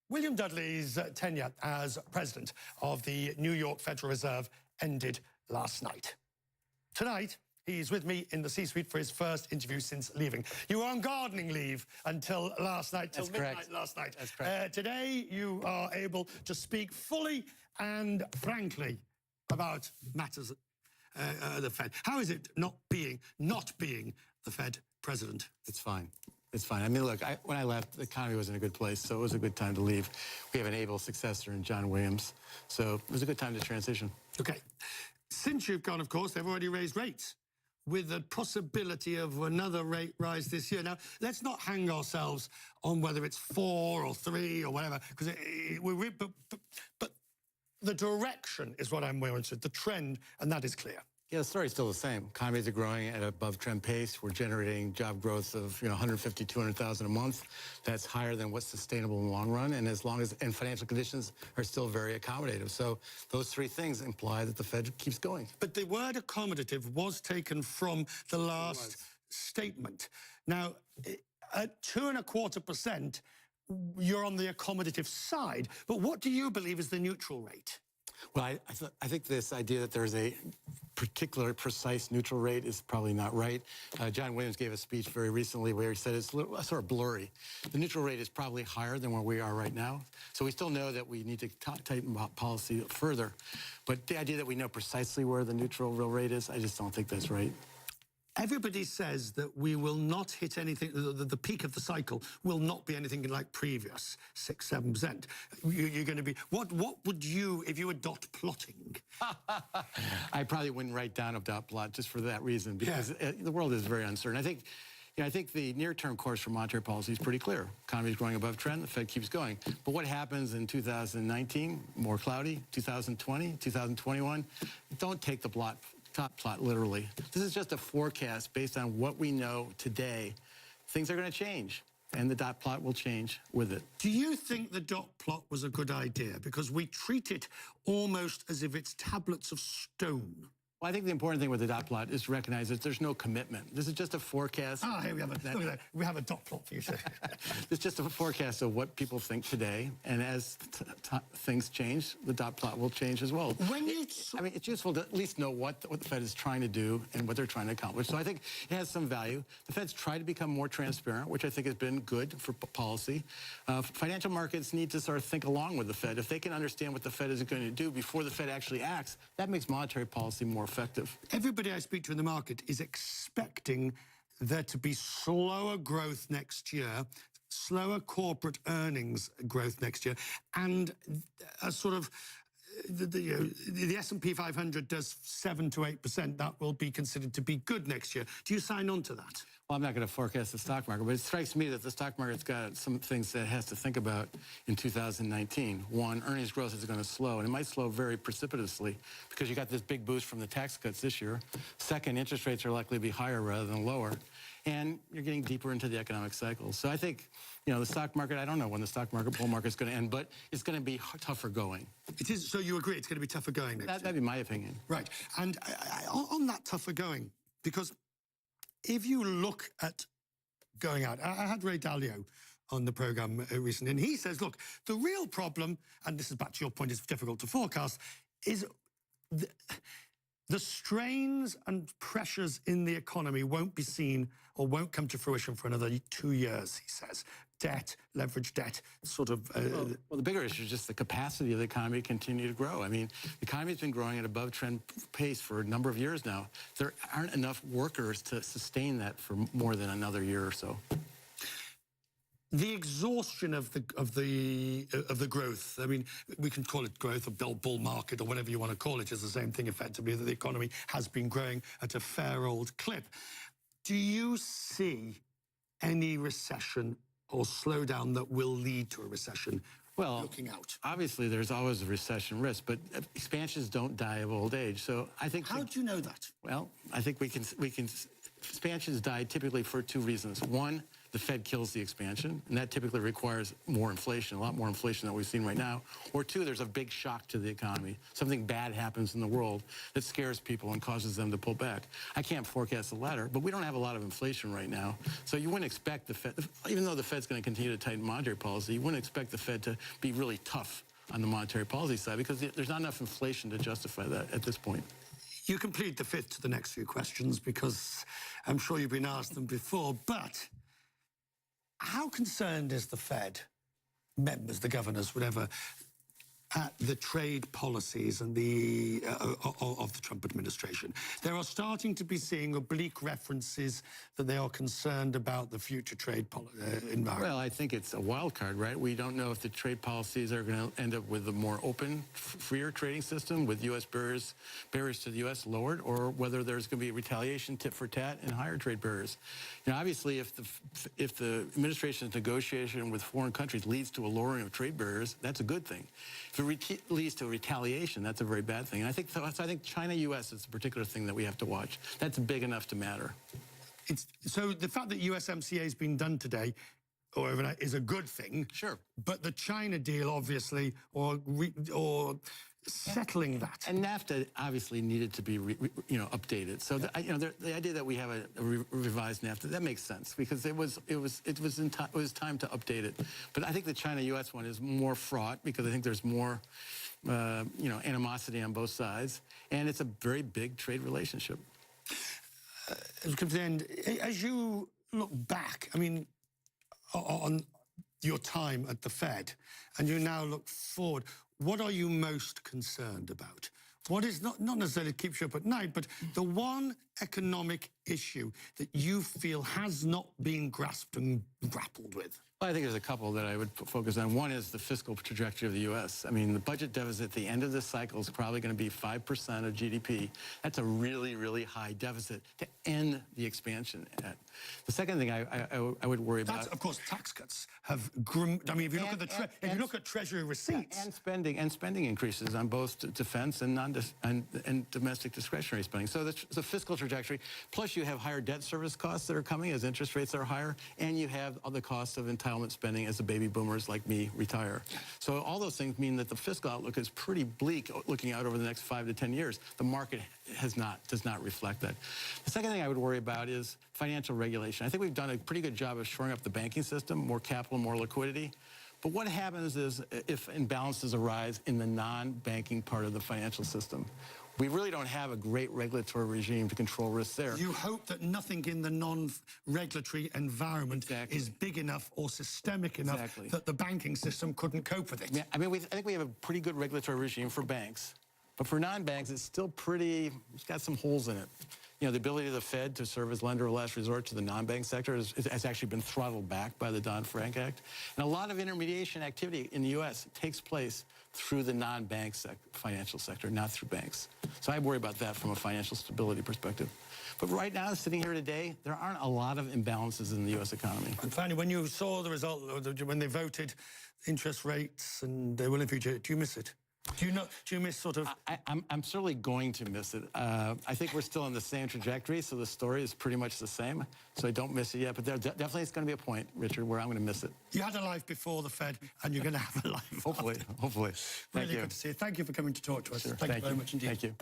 William Dudley's tenure as president of the New York Federal Reserve ended last night. Tonight, he's with me in the C-suite for his first interview since leaving. You were on gardening leave until last night, till midnight last night. That's correct. Today, you are able to speak fully and frankly about matters at the Fed. How is it not being the Fed president? It's fine. It's fine. I mean, look, when I left, the economy was in a good place, so it was a good time to leave. We have an able successor in John Williams, so it was a good time to transition. Okay. Since you've gone, of course, they've already raised rates with the possibility of another rate rise this year. Now, let's not hang ourselves on whether it's 4 or 3 or whatever, because but the direction is what I'm more interested, the trend, and that is clear. Yeah, the story's still the same. Economies are growing at an above-trend pace. We're generating job growth of 150, 200,000 a month. That's higher than what's sustainable in the long run, and and financial conditions are still very accommodative. So those 3 things imply that the Fed keeps going. But the word accommodative was taken from the last statement. Now, at 2.25%, you're on the accommodative side. But what do you believe is the neutral rate? Well, I think this idea that there's a particular precise neutral rate is probably not right. John Williams gave a speech very recently where he said it's sort of blurry. The neutral rate is probably higher than where we are right now. So we still know that we need to tighten policy further. But the idea that we know precisely where the neutral real rate is, I just don't think that's right. Everybody says that we will not hit anything, the peak of the cycle will not be anything like previous, 6, 7%. You're going to be, what would you, if you were dot plotting? I probably wouldn't write down a dot plot just for that reason, because the world is very uncertain. I think the near-term course for monetary policy is pretty clear. Economy is growing above trend, the Fed keeps going. But what happens in 2019, more cloudy, 2020, 2021, don't take the top plot literally. This is just a forecast based on what we know today. Things are going to change, and the dot plot will change with it. Do you think the dot plot was a good idea? Because we treat it almost as if it's tablets of stone. Well, I think the important thing with the dot plot is to recognize that there's no commitment. This is just a forecast. Ah, here we have look at that. We have a dot plot for you, sir. It's just a forecast of what people think today, and as things change, the dot plot will change as well. I mean, it's useful to at least know what the Fed is trying to do and what they're trying to accomplish. So I think it has some value. The Fed's tried to become more transparent, which I think has been good for policy. Financial markets need to sort of think along with the Fed. If they can understand what the Fed is going to do before the Fed actually acts, that makes monetary policy more effective. Everybody I speak to in the market is expecting there to be slower growth next year, slower corporate earnings growth next year, and a sort of the S&P 500 does 7 to 8%. That will be considered to be good next year. Do you sign on to that? Well, I'm not going to forecast the stock market, but it strikes me that the stock market's got some things that it has to think about in 2019. One, earnings growth is going to slow, and it might slow very precipitously because you got this big boost from the tax cuts this year. Second, interest rates are likely to be higher rather than lower, and you're getting deeper into the economic cycle. So I think, the stock market, I don't know when the stock market, bull market is going to end, but it's going to be tougher going. It is. So you agree it's going to be tougher going next year? That'd be my opinion. Right. And on that tougher going, because if you look at going out, I had Ray Dalio on the program recently, and he says, look, the real problem, and this is back to your point, it's difficult to forecast, is the strains and pressures in the economy won't be seen or won't come to fruition for another 2 years, he says. Debt, leveraged debt, sort of... Well, the bigger issue is just the capacity of the economy to continue to grow. I mean, the economy has been growing at above trend pace for a number of years now. There aren't enough workers to sustain that for more than another year or so. The exhaustion of the growth, I mean, we can call it growth or bull market or whatever you want to call it, it's the same thing effectively, that the economy has been growing at a fair old clip. Do you see any recession or slowdown that will lead to a recession? Well, looking out, obviously there's always a recession risk, but expansions don't die of old age. So I think. How do you know that? Well, I think we can. Expansions die typically for 2 reasons. One, the Fed kills the expansion, and that typically requires more inflation, a lot more inflation than we've seen right now. Or two, there's a big shock to the economy. Something bad happens in the world that scares people and causes them to pull back. I can't forecast the latter, but we don't have a lot of inflation right now. So you wouldn't expect the Fed, even though the Fed's going to continue to tighten monetary policy, you wouldn't expect the Fed to be really tough on the monetary policy side because there's not enough inflation to justify that at this point. You can plead the fifth to the next few questions because I'm sure you've been asked them before, but how concerned is the Fed, members, the governors, whatever, at the trade policies and the of the Trump administration? There are starting to be seeing oblique references that they are concerned about the future trade environment. Well, I think it's a wild card, right? We don't know if the trade policies are going to end up with a more open, freer trading system with U.S. barriers to the U.S. lowered, or whether there's going to be retaliation, tit for tat, and higher trade barriers. You know, obviously, if the administration's negotiation with foreign countries leads to a lowering of trade barriers, that's a good thing. If it leads to retaliation, that's a very bad thing. And I think China-U.S. is a particular thing that we have to watch. That's big enough to matter. So the fact that USMCA has been done today, or overnight, is a good thing. Sure. But the China deal, obviously, or settling that. And NAFTA obviously needed to be, updated. So the idea that we have a revised NAFTA, that makes sense because it was time to update it. But I think the China-U.S. one is more fraught because I think there's more, animosity on both sides, and it's a very big trade relationship. And as you look back, I mean, on your time at the Fed, and you now look forward, what are you most concerned about? What is not necessarily keeps you up at night, but the one economic issue that you feel has not been grasped and grappled with? Well, I think there's a couple that I would focus on. One is the fiscal trajectory of the U.S. I mean, the budget deficit at the end of this cycle is probably going to be 5% of GDP. That's a really, really high deficit to end the expansion at. The second thing I would worry about... Of course, tax cuts have... I mean, if you look at Treasury receipts... And spending increases on both defense and domestic discretionary spending. So the fiscal trajectory, plus you have higher debt service costs that are coming as interest rates are higher, and you have other costs of entitlement spending as the baby boomers like me retire. So all those things mean that the fiscal outlook is pretty bleak looking out over the next 5 to 10 years. The market does not reflect that. The second thing I would worry about is financial regulation. I think we've done a pretty good job of shoring up the banking system, more capital, more liquidity. But what happens is if imbalances arise in the non-banking part of the financial system, we really don't have a great regulatory regime to control risks there. You hope that nothing in the non-regulatory environment is big enough or systemic enough that the banking system couldn't cope with it. Yeah, I mean, I think we have a pretty good regulatory regime for banks. But for non-banks, it's still it's got some holes in it. You know, the ability of the Fed to serve as lender of last resort to the non-bank sector has actually been throttled back by the Dodd-Frank Act. And a lot of intermediation activity in the U.S. takes place through the non-bank financial sector, not through banks. So I worry about that from a financial stability perspective. But right now, sitting here today, there aren't a lot of imbalances in the U.S. economy. And finally, when you saw the result, when they voted interest rates and they will in future, do you miss it? Do you miss sort of... I'm certainly going to miss it. I think we're still on the same trajectory, so the story is pretty much the same. So I don't miss it yet, but there definitely is going to be a point, Richard, where I'm going to miss it. You had a life before the Fed, and you're going to have a life Hopefully. after. Hopefully. Really good to see you. Thank you for coming to talk to us. Sure. Thank you very much indeed. Thank you.